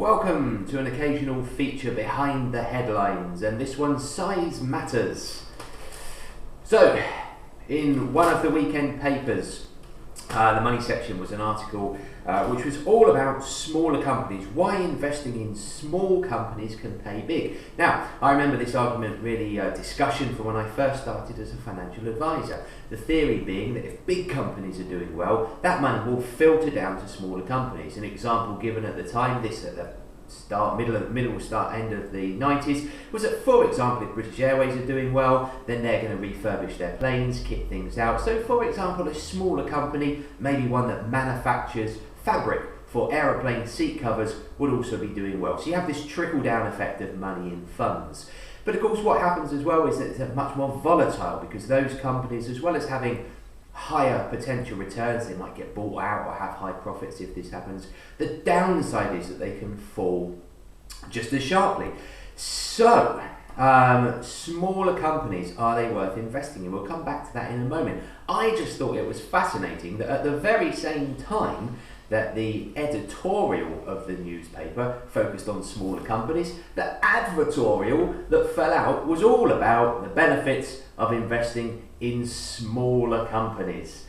welcome to an occasional feature behind the headlines, and this one, size matters. So, in one of the weekend papers, the money section was an article which was all about smaller companies, why investing in small companies can pay big. Now, I remember this argument really discussion from when I first started as a financial advisor. The theory being that if big companies are doing well, that money will filter down to smaller companies. An example given at the time, this at the end of the 90s, was that, for example, if British Airways are doing well, then they're going to refurbish their planes, kit things out. So, for example, a smaller company, maybe one that manufactures fabric for aeroplane seat covers, would also be doing well. So you have this trickle-down effect of money in funds. But of course, what happens as well is that it's much more volatile, because those companies, as well as having higher potential returns, they might get bought out or have high profits if this happens. The downside is that they can fall just as sharply. So, smaller companies, are they worth investing in? We'll come back to that in a moment. I just thought it was fascinating that at the very same time that the editorial of the newspaper focused on smaller companies, the advertorial that fell out was all about the benefits of investing in smaller companies.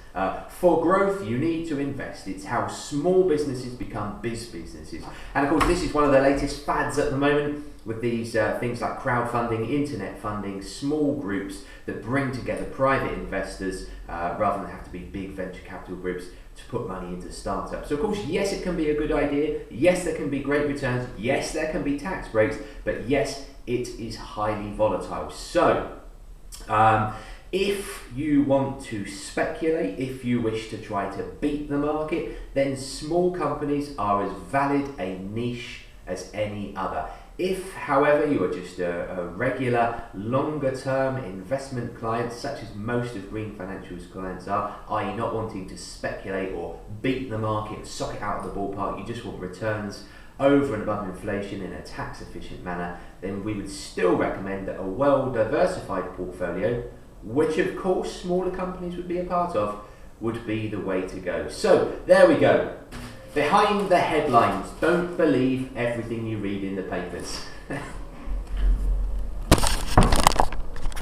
For growth, you need to invest. It's how small businesses become businesses. And of course, this is one of the latest fads at the moment with these things like crowdfunding, internet funding, small groups that bring together private investors rather than have to be big venture capital groups to put money into startups. So of course, yes, it can be a good idea. Yes, there can be great returns. Yes, there can be tax breaks. But yes, it is highly volatile. So, if you want to speculate, if you wish to try to beat the market, then small companies are as valid a niche as any other. If, however, you are just a regular, longer-term investment client, such as most of Green Financial's clients are, i.e. not wanting to speculate or beat the market, sock it out of the ballpark, you just want returns over and above inflation in a tax-efficient manner, then we would still recommend that a well-diversified portfolio, which of course smaller companies would be a part of, would be the way to go. So, there we go. Behind the headlines, don't believe everything you read in the papers.